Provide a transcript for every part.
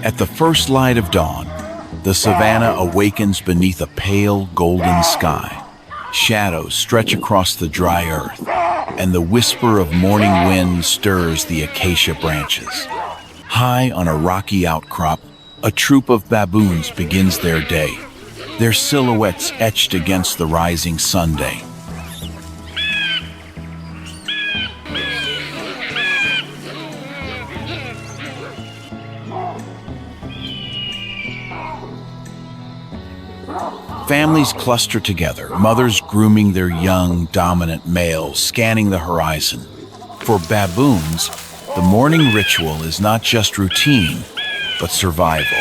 At the first light of dawn, the savannah awakens beneath a pale golden sky. Shadows stretch across the dry earth, and the whisper of morning wind stirs the acacia branches. High on a rocky outcrop, a troop of baboons begins their day, their silhouettes etched against the rising sunday. Families cluster together, mothers grooming their young, dominant males, scanning the horizon. For baboons, the morning ritual is not just routine, but survival.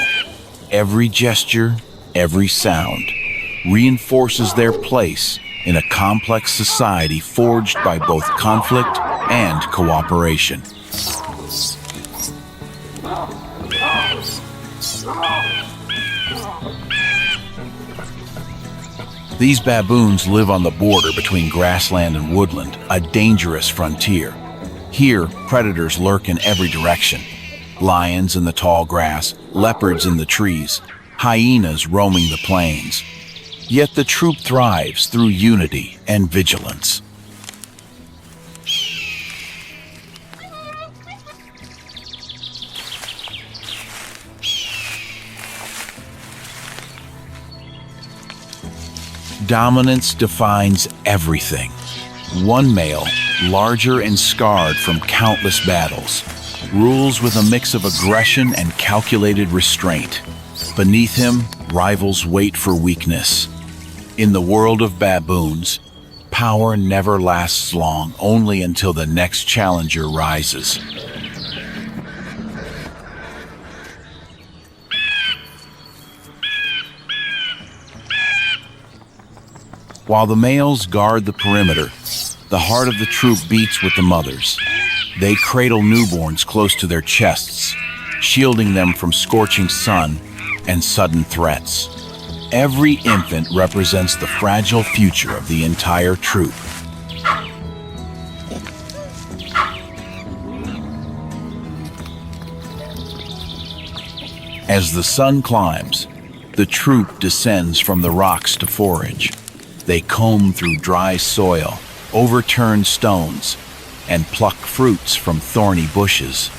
Every gesture, every sound, reinforces their place in a complex society forged by both conflict and cooperation. These baboons live on the border between grassland and woodland, a dangerous frontier. Here, predators lurk in every direction. Lions in the tall grass, leopards in the trees, hyenas roaming the plains. Yet the troop thrives through unity and vigilance. Dominance defines everything. One male, larger and scarred from countless battles, rules with a mix of aggression and calculated restraint. Beneath him, rivals wait for weakness. In the world of baboons, power never lasts long, only until the next challenger rises. While the males guard the perimeter, the heart of the troop beats with the mothers. They cradle newborns close to their chests, shielding them from scorching sun and sudden threats. Every infant represents the fragile future of the entire troop. As the sun climbs, the troop descends from the rocks to forage. They comb through dry soil, overturn stones, and pluck fruits from thorny bushes.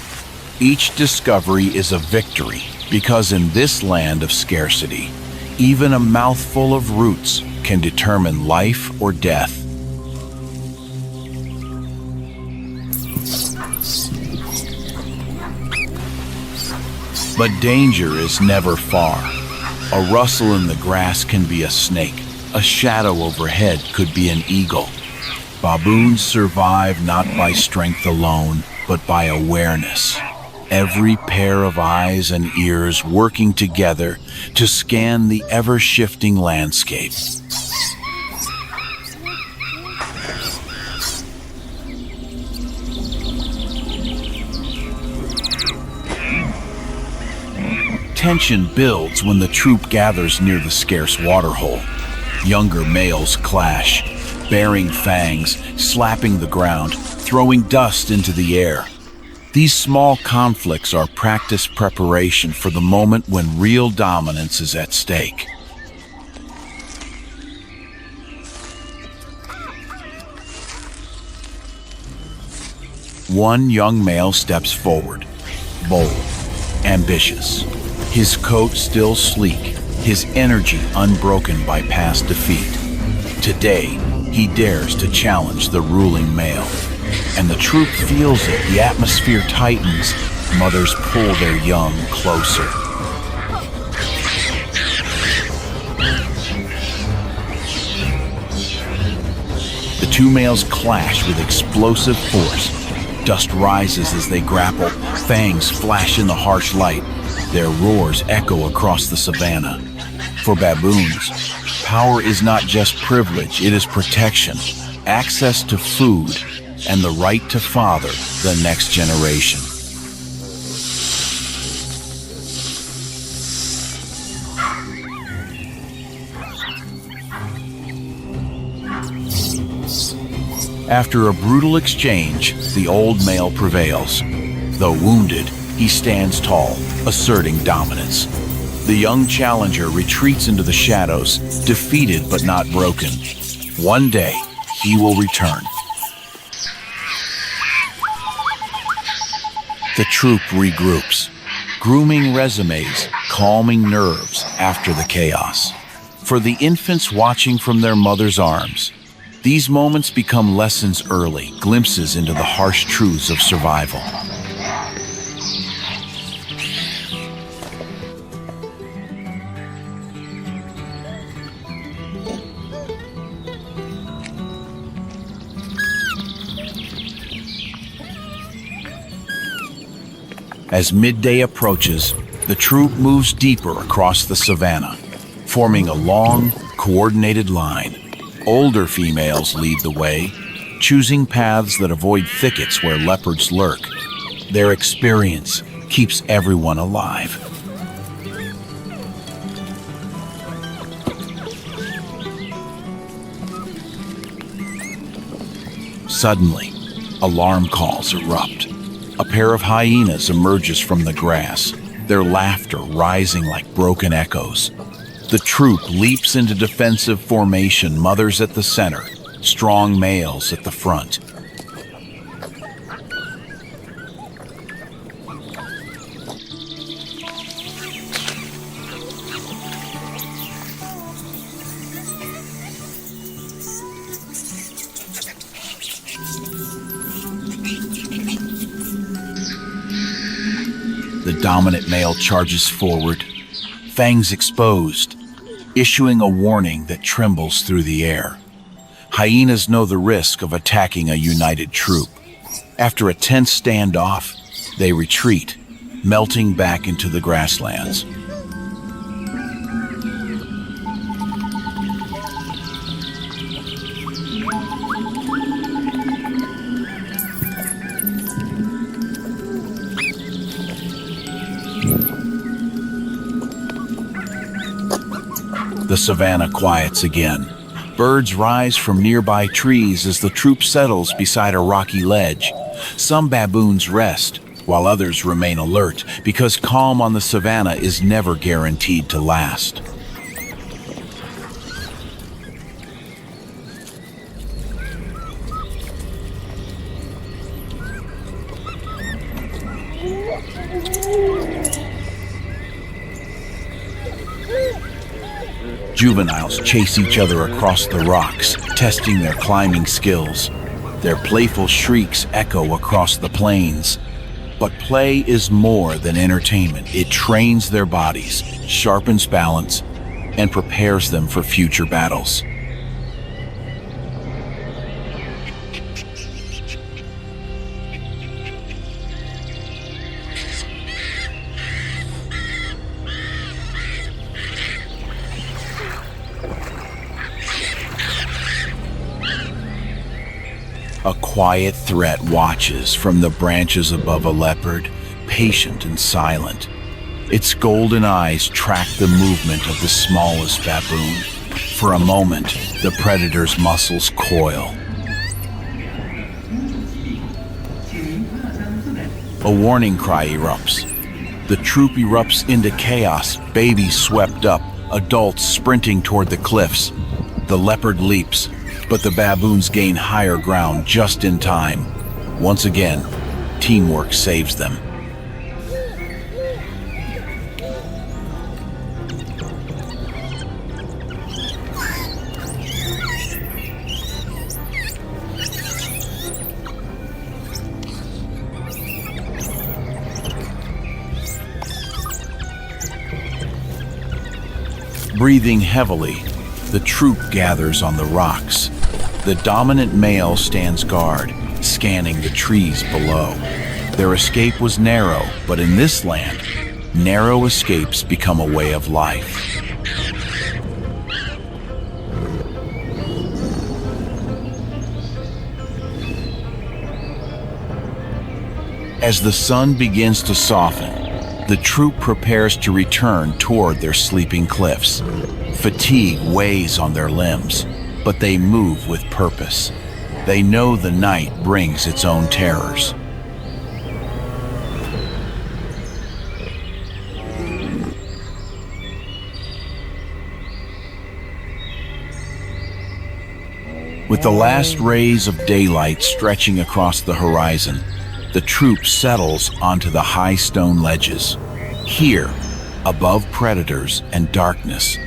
Each discovery is a victory, because in this land of scarcity, even a mouthful of roots can determine life or death. But danger is never far. A rustle in the grass can be a snake. A shadow overhead could be an eagle. Baboons survive not by strength alone, but by awareness. Every pair of eyes and ears working together to scan the ever-shifting landscape. Tension builds when the troop gathers near the scarce waterhole. Younger males clash, baring fangs, slapping the ground, throwing dust into the air. These small conflicts are practice preparation for the moment when real dominance is at stake. One young male steps forward, bold, ambitious, his coat still sleek, his energy unbroken by past defeat. Today, he dares to challenge the ruling male. And the troop feels it, the atmosphere tightens, mothers pull their young closer. The two males clash with explosive force. Dust rises as they grapple, fangs flash in the harsh light. Their roars echo across the savannah. For baboons, power is not just privilege, it is protection, access to food, and the right to father the next generation. After a brutal exchange, the old male prevails. Though wounded, He stands tall, asserting dominance. The young challenger retreats into the shadows, defeated but not broken. One day, he will return. The troop regroups, grooming resumes, calming nerves after the chaos. For the infants watching from their mother's arms, these moments become lessons early, glimpses into the harsh truths of survival. As midday approaches, the troop moves deeper across the savannah, forming a long, coordinated line. Older females lead the way, choosing paths that avoid thickets where leopards lurk. Their experience keeps everyone alive. Suddenly, alarm calls erupt. A pair of hyenas emerges from the grass, their laughter rising like broken echoes. The troop leaps into defensive formation, mothers at the center, strong males at the front. The dominant male charges forward, fangs exposed, issuing a warning that trembles through the air. Hyenas know the risk of attacking a united troop. After a tense standoff, they retreat, melting back into the grasslands. The savannah quiets again. Birds rise from nearby trees as the troop settles beside a rocky ledge. Some baboons rest, while others remain alert, because calm on the savannah is never guaranteed to last. Juveniles chase each other across the rocks, testing their climbing skills. Their playful shrieks echo across the plains. But play is more than entertainment. It trains their bodies, sharpens balance, and prepares them for future battles. A quiet threat watches from the branches above a leopard, patient and silent. Its golden eyes track the movement of the smallest baboon. For a moment, the predator's muscles coil. A warning cry erupts. The troop erupts into chaos, babies swept up, adults sprinting toward the cliffs. The leopard leaps, but the baboons gain higher ground just in time. Once again, teamwork saves them. Breathing heavily, the troop gathers on the rocks. The dominant male stands guard, scanning the trees below. Their escape was narrow, but in this land, narrow escapes become a way of life. As the sun begins to soften, the troop prepares to return toward their sleeping cliffs. Fatigue weighs on their limbs, but they move with purpose. They know the night brings its own terrors. With the last rays of daylight stretching across the horizon, the troop settles onto the high stone ledges. Here, above predators and darkness,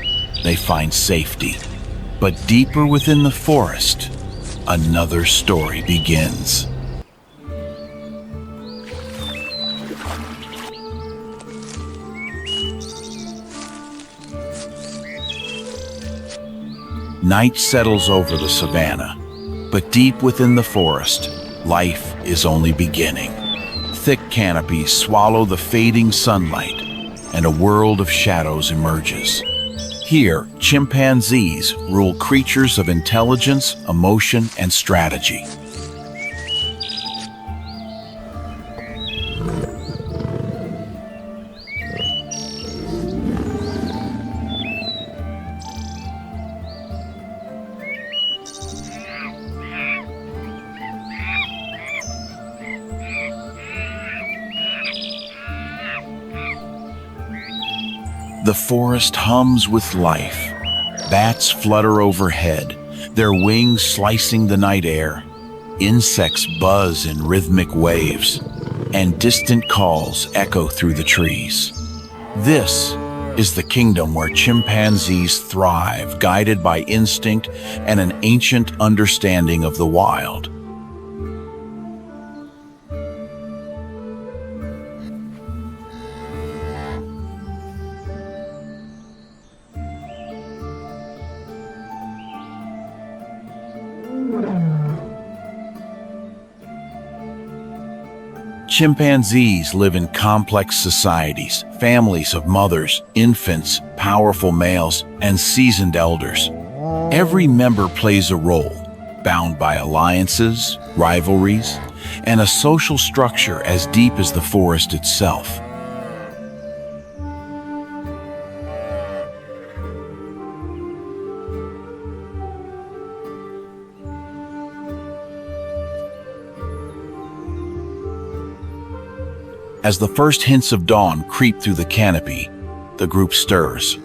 they find safety. But deeper within the forest, another story begins. Night settles over the savannah, but deep within the forest, life is only beginning. Thick canopies swallow the fading sunlight, and a world of shadows emerges. Here, chimpanzees rule creatures of intelligence, emotion, and strategy. The forest hums with life. Bats flutter overhead, their wings slicing the night air. Insects buzz in rhythmic waves, and distant calls echo through the trees. This is the kingdom where chimpanzees thrive, guided by instinct and an ancient understanding of the wild. Chimpanzees live in complex societies, families of mothers, infants, powerful males, and seasoned elders. Every member plays a role, bound by alliances, rivalries, and a social structure as deep as the forest itself. As the first hints of dawn creep through the canopy, the group stirs.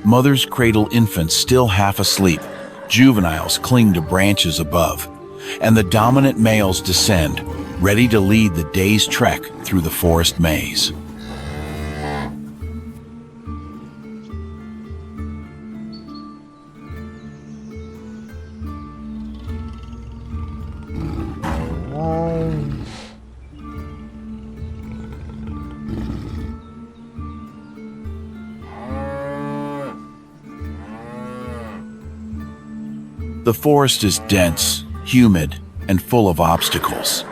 Mothers cradle infants still half asleep, juveniles cling to branches above, and the dominant males descend, ready to lead the day's trek through the forest maze. The forest is dense, humid, and full of obstacles.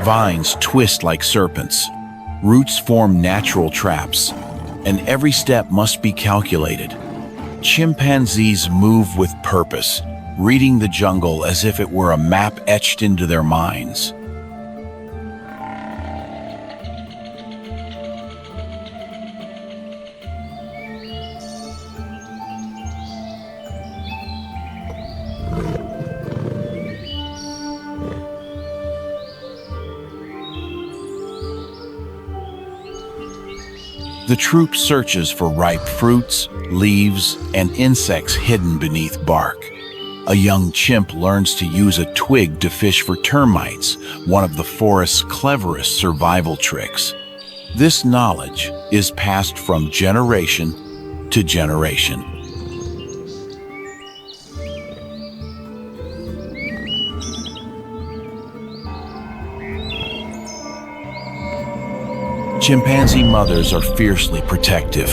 Vines twist like serpents, roots form natural traps, and every step must be calculated. Chimpanzees move with purpose, reading the jungle as if it were a map etched into their minds. The troop searches for ripe fruits, leaves, and insects hidden beneath bark. A young chimp learns to use a twig to fish for termites, one of the forest's cleverest survival tricks. This knowledge is passed from generation to generation. Chimpanzee mothers are fiercely protective.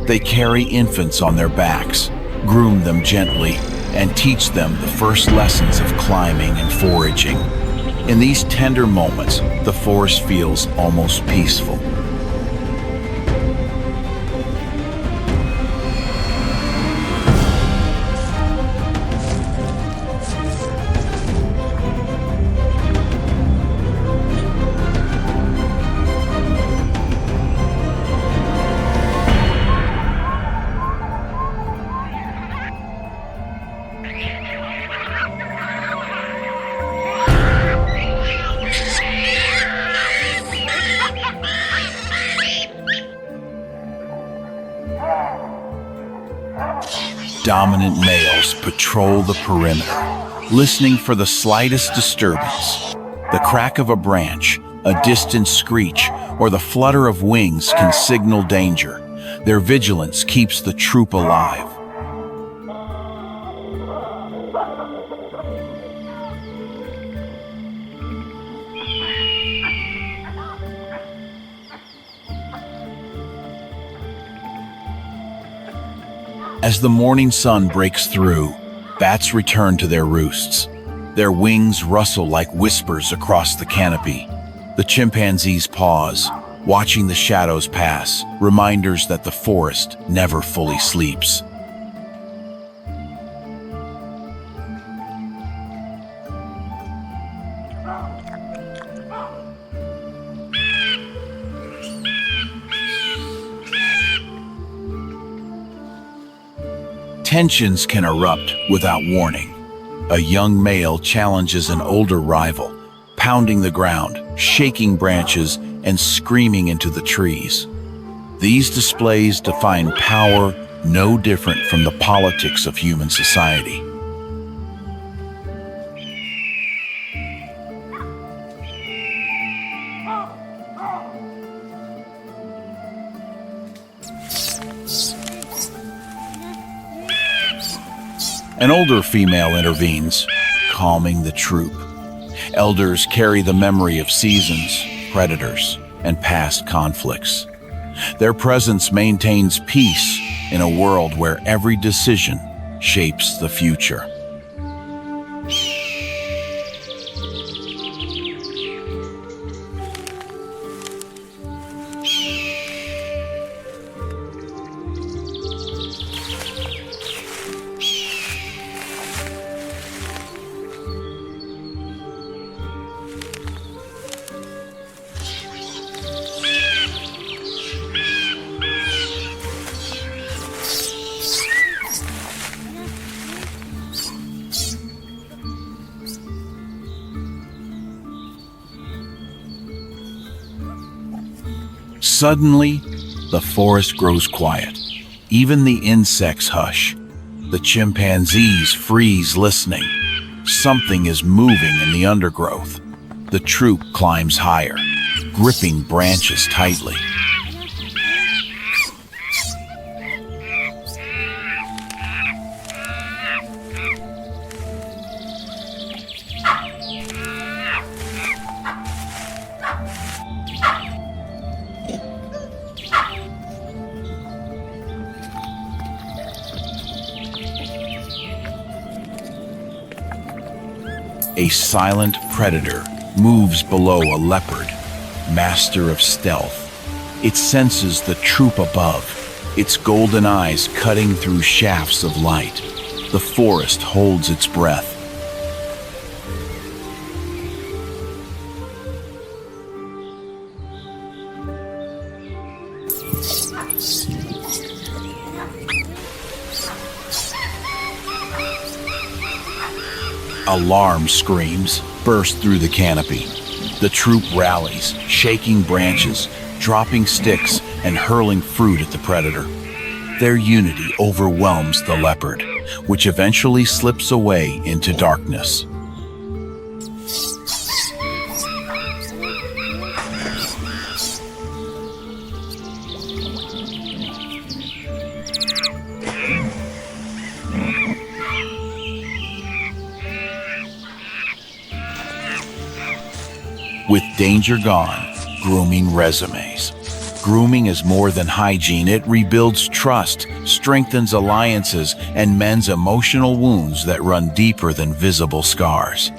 They carry infants on their backs, groom them gently, and teach them the first lessons of climbing and foraging. In these tender moments, the forest feels almost peaceful. Dominant males patrol the perimeter, listening for the slightest disturbance. The crack of a branch, a distant screech, or the flutter of wings can signal danger. Their vigilance keeps the troop alive. As the morning sun breaks through, bats return to their roosts. Their wings rustle like whispers across the canopy. The chimpanzees pause, watching the shadows pass, reminders that the forest never fully sleeps. Tensions can erupt without warning. A young male challenges an older rival, pounding the ground, shaking branches, and screaming into the trees. These displays define power no different from the politics of human society. An older female intervenes, calming the troop. Elders carry the memory of seasons, predators, and past conflicts. Their presence maintains peace in a world where every decision shapes the future. Suddenly, the forest grows quiet. Even the insects hush. The chimpanzees freeze listening. Something is moving in the undergrowth. The troop climbs higher, gripping branches tightly. A silent predator moves below a leopard, master of stealth. It senses the troop above, its golden eyes cutting through shafts of light. The forest holds its breath. Alarm screams burst through the canopy. The troop rallies, shaking branches, dropping sticks, and hurling fruit at the predator. Their unity overwhelms the leopard, which eventually slips away into darkness. With danger gone, grooming resumes. Grooming is more than hygiene. It rebuilds trust, strengthens alliances, and mends emotional wounds that run deeper than visible scars.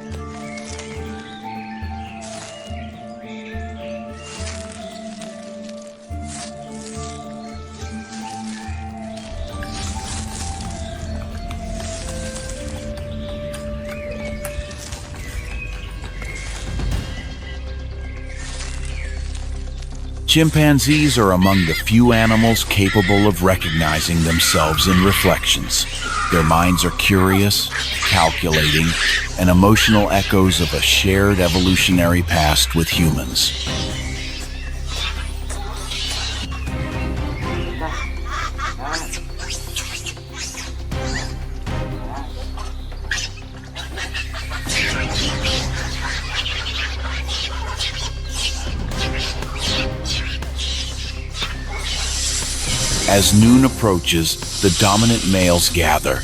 Chimpanzees are among the few animals capable of recognizing themselves in reflections. Their minds are curious, calculating, and emotional echoes of a shared evolutionary past with humans. As noon approaches, the dominant males gather.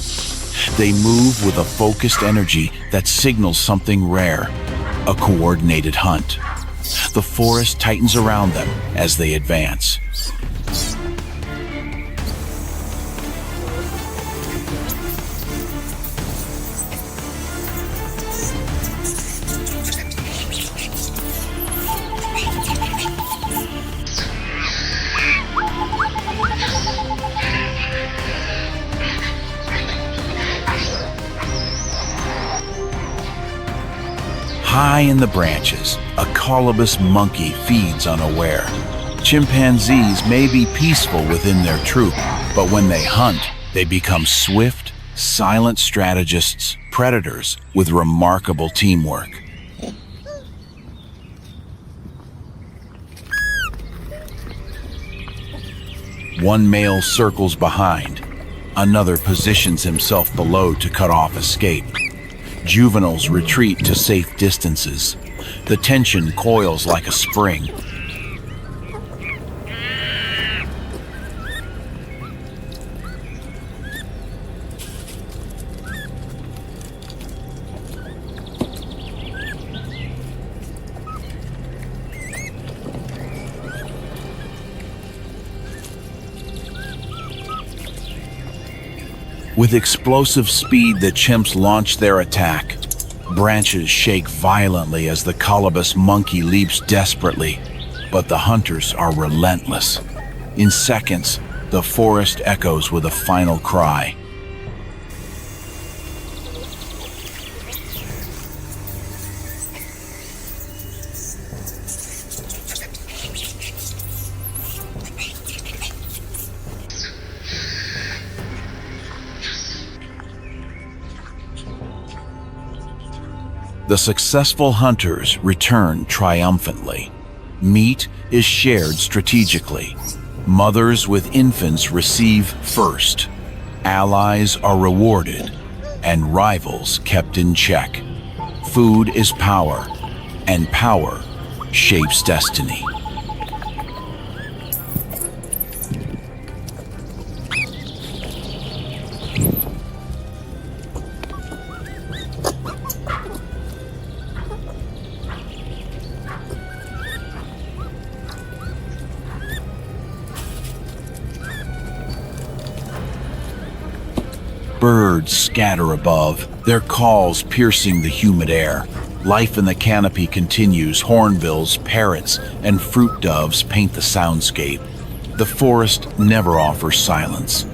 They move with a focused energy that signals something rare, a coordinated hunt. The forest tightens around them as they advance. High in the branches, a colobus monkey feeds unaware. Chimpanzees may be peaceful within their troop, but when they hunt, they become swift, silent strategists, predators with remarkable teamwork. One male circles behind. Another positions himself below to cut off escape. Juveniles retreat to safe distances. The tension coils like a spring. With explosive speed, the chimps launch their attack. Branches shake violently as the colobus monkey leaps desperately, but the hunters are relentless. In seconds, the forest echoes with a final cry. The successful hunters return triumphantly. Meat is shared strategically. Mothers with infants receive first. Allies are rewarded, and rivals kept in check. Food is power, and power shapes destiny. Birds scatter above, their calls piercing the humid air. Life in the canopy continues. Hornbills, parrots, and fruit doves paint the soundscape. The forest never offers silence.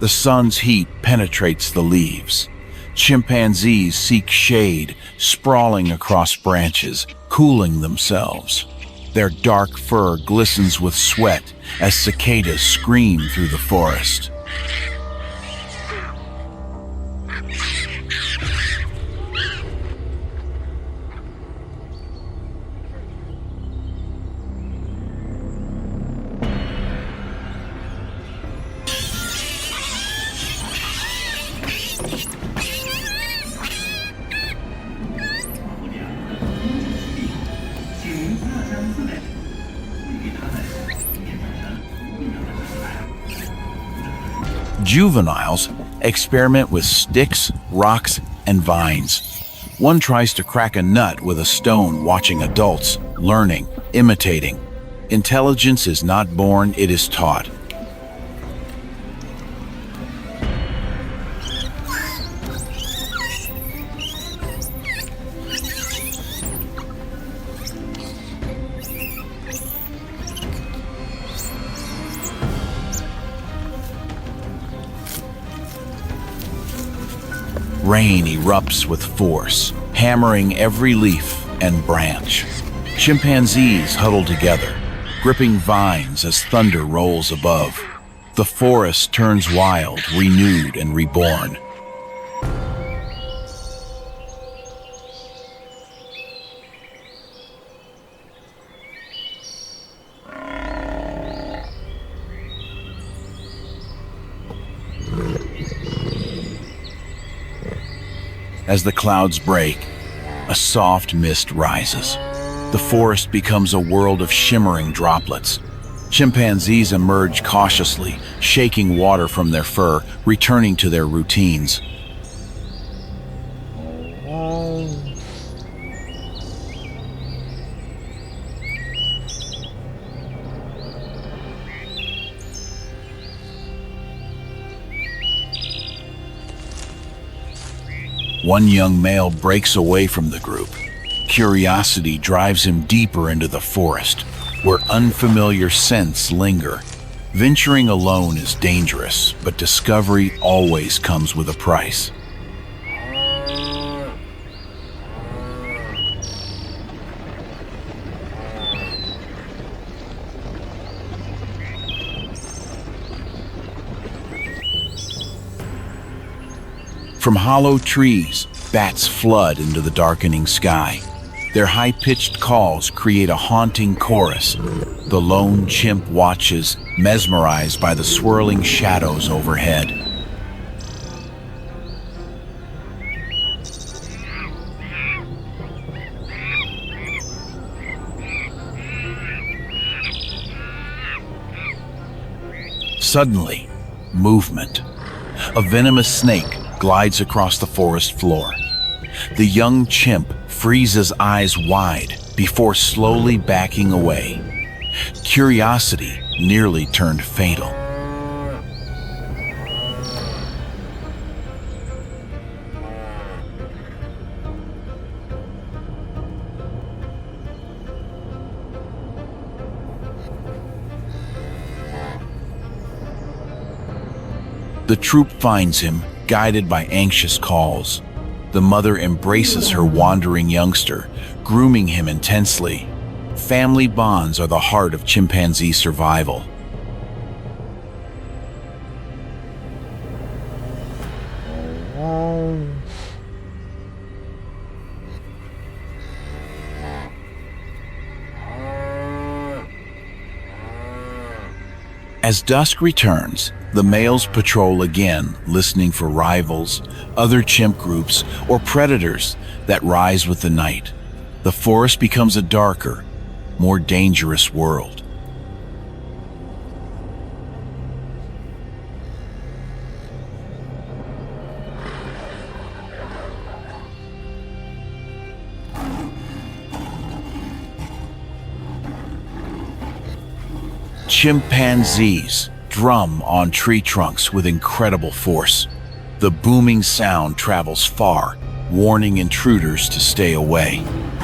The sun's heat penetrates the leaves. Chimpanzees seek shade, sprawling across branches, cooling themselves. Their dark fur glistens with sweat as cicadas scream through the forest. Juveniles experiment with sticks, rocks, and vines. One tries to crack a nut with a stone, watching adults, learning, imitating. Intelligence is not born, it is taught. Rain erupts with force, hammering every leaf and branch. Chimpanzees huddle together, gripping vines as thunder rolls above. The forest turns wild, renewed and reborn. As the clouds break, a soft mist rises. The forest becomes a world of shimmering droplets. Chimpanzees emerge cautiously, shaking water from their fur, returning to their routines. One young male breaks away from the group. Curiosity drives him deeper into the forest, where unfamiliar scents linger. Venturing alone is dangerous, but discovery always comes with a price. From hollow trees, bats flood into the darkening sky. Their high-pitched calls create a haunting chorus. The lone chimp watches, mesmerized by the swirling shadows overhead. Suddenly, movement. A venomous snake glides across the forest floor. The young chimp freezes eyes wide before slowly backing away. Curiosity nearly turned fatal. The troop finds him, guided by anxious calls. The mother embraces her wandering youngster, grooming him intensely. Family bonds are the heart of chimpanzee survival. As dusk returns, the males patrol again, listening for rivals, other chimp groups, or predators that rise with the night. The forest becomes a darker, more dangerous world. Chimpanzees drum on tree trunks with incredible force. The booming sound travels far, warning intruders to stay away.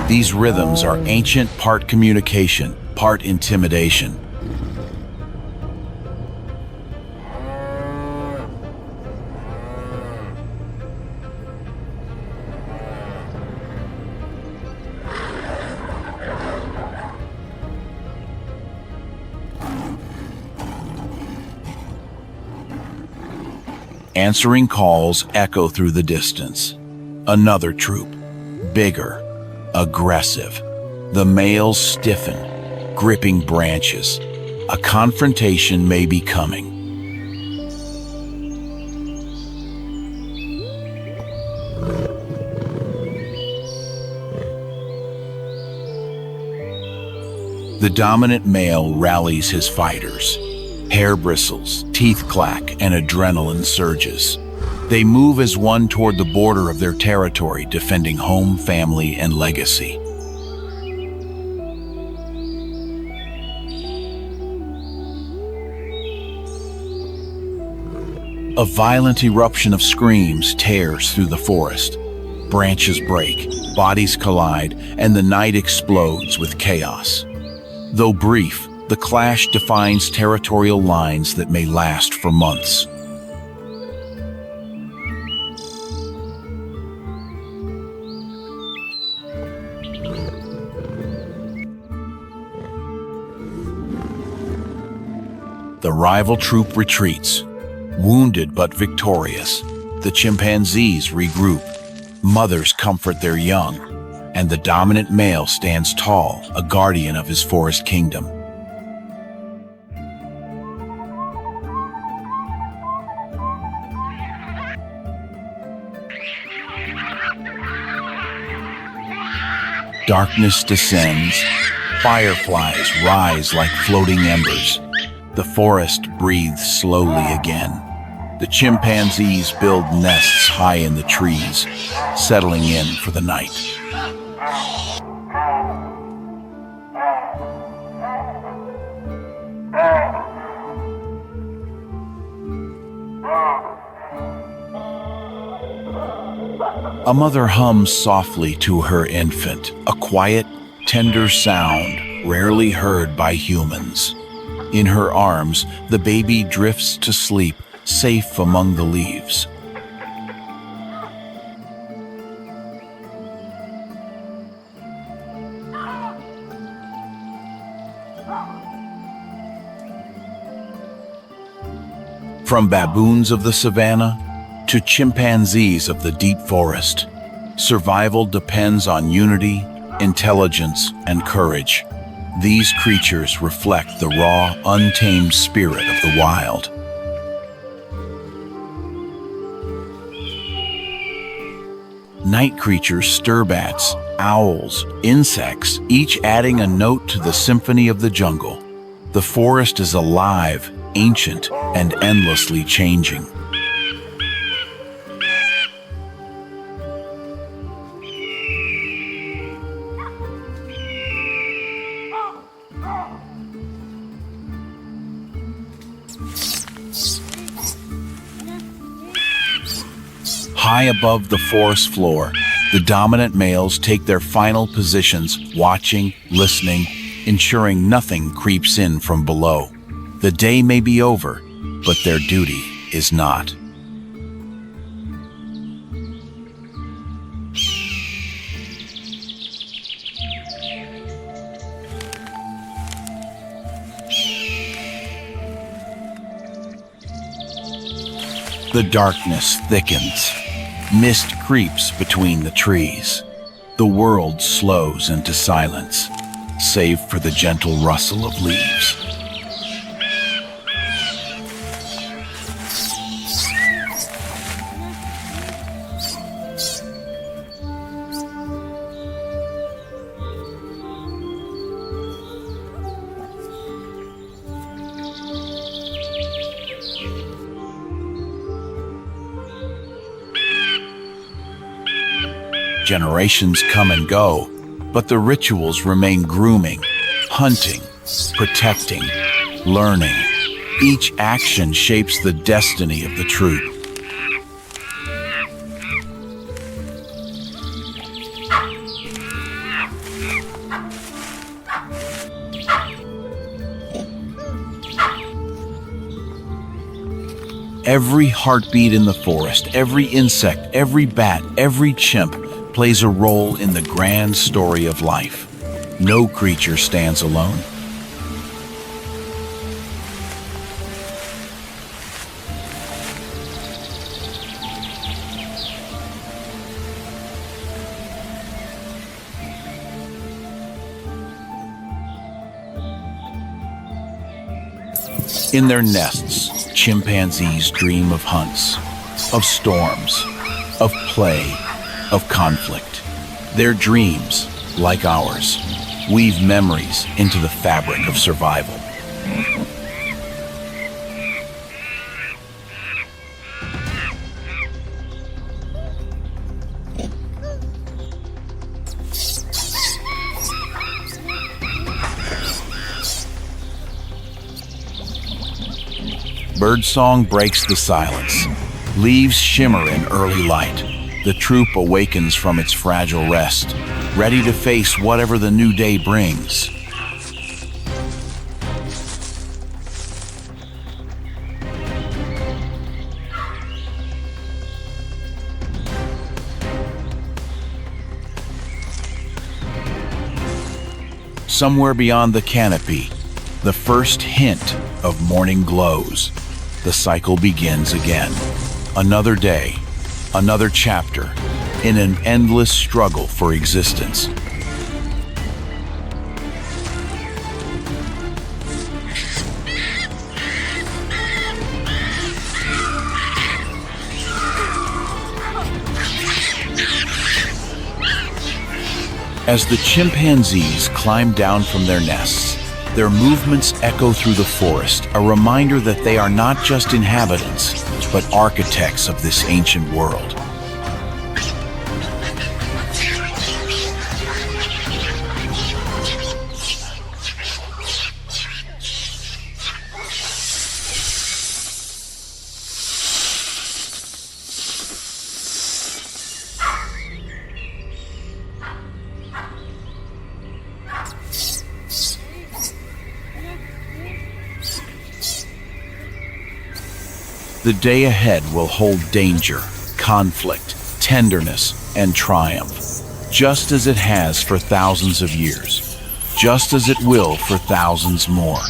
These rhythms are ancient, part communication, part intimidation. Answering calls echo through the distance. Another troop, bigger, aggressive. The males stiffen, gripping branches. A confrontation may be coming. The dominant male rallies his fighters. Hair bristles, teeth clack, and adrenaline surges. They move as one toward the border of their territory, defending home, family, and legacy. A violent eruption of screams tears through the forest. Branches break, bodies collide, and the night explodes with chaos. Though brief, the clash defines territorial lines that may last for months. The rival troop retreats, wounded but victorious. The chimpanzees regroup. Mothers comfort their young, and the dominant male stands tall, a guardian of his forest kingdom. Darkness descends. Fireflies rise like floating embers. The forest breathes slowly again. The chimpanzees build nests high in the trees, settling in for the night. A mother hums softly to her infant, a quiet, tender sound rarely heard by humans. In her arms, the baby drifts to sleep, safe among the leaves. From baboons of the savannah to chimpanzees of the deep forest, survival depends on unity, intelligence, and courage. These creatures reflect the raw, untamed spirit of the wild. Night creatures, sturbats, owls, insects, each adding a note to the symphony of the jungle. The forest is alive, ancient, and endlessly changing. High above the forest floor, the dominant males take their final positions, watching, listening, ensuring nothing creeps in from below. The day may be over, but their duty is not. The darkness thickens. Mist creeps between the trees. The world slows into silence, save for the gentle rustle of leaves. Generations come and go, but the rituals remain grooming, hunting, protecting, learning. Each action shapes the destiny of the troop. Every heartbeat in the forest, every insect, every bat, every chimp plays a role in the grand story of life. No creature stands alone. In their nests, chimpanzees dream of hunts, of storms, of play, of conflict. Their dreams, like ours, weave memories into the fabric of survival. Birdsong breaks the silence. Leaves shimmer in early light. The troop awakens from its fragile rest, ready to face whatever the new day brings. Somewhere beyond the canopy, the first hint of morning glows. The cycle begins again. Another day, another chapter in an endless struggle for existence. As the chimpanzees climb down from their nests, their movements echo through the forest, a reminder that they are not just inhabitants, but architects of this ancient world. The day ahead will hold danger, conflict, tenderness, and triumph, just as it has for thousands of years, just as it will for thousands more.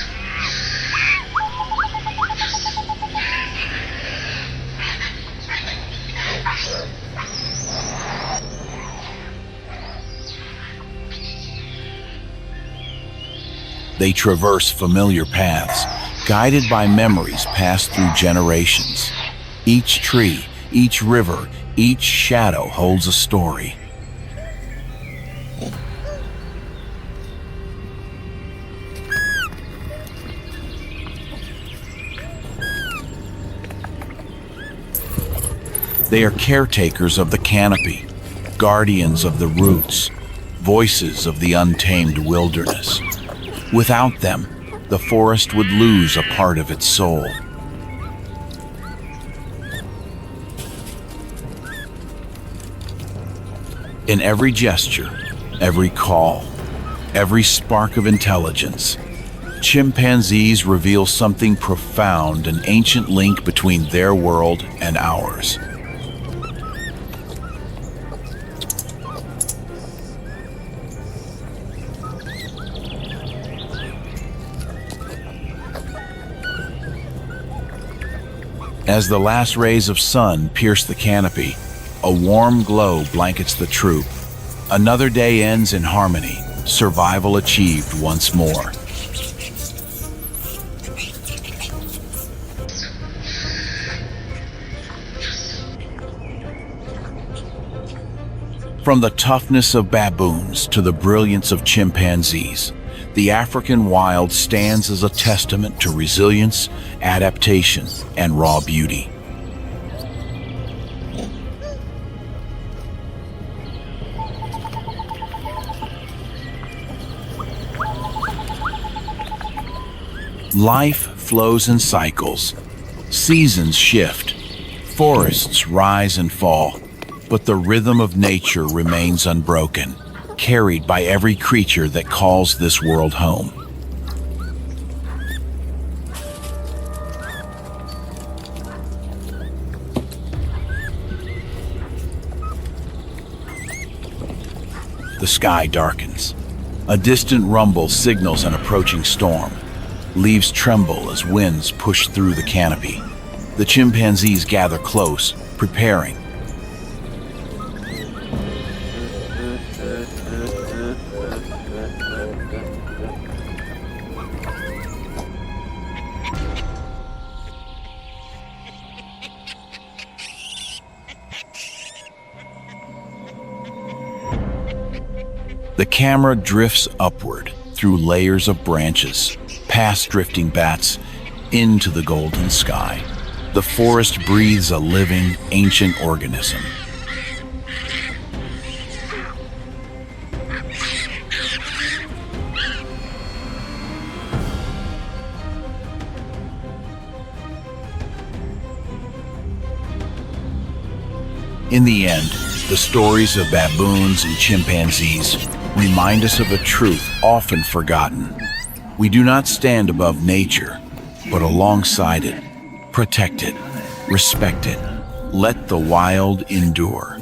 They traverse familiar paths, guided by memories passed through generations. Each tree, each river, each shadow holds a story. They are caretakers of the canopy, guardians of the roots, voices of the untamed wilderness. Without them, the forest would lose a part of its soul. In every gesture, every call, every spark of intelligence, chimpanzees reveal something profound, an ancient link between their world and ours. As the last rays of sun pierce the canopy, a warm glow blankets the troop. Another day ends in harmony, survival achieved once more. From the toughness of baboons to the brilliance of chimpanzees, the African wild stands as a testament to resilience, adaptation, and raw beauty. Life flows in cycles. Seasons shift. Forests rise and fall. But the rhythm of nature remains unbroken, carried by every creature that calls this world home. The sky darkens. A distant rumble signals an approaching storm. Leaves tremble as winds push through the canopy. The chimpanzees gather close, preparing. The camera drifts upward through layers of branches, past drifting bats, into the golden sky. The forest breathes a living, ancient organism. In the end, the stories of baboons and chimpanzees remind us of a truth often forgotten. We do not stand above nature, but alongside it. Protect it, respect it, let the wild endure.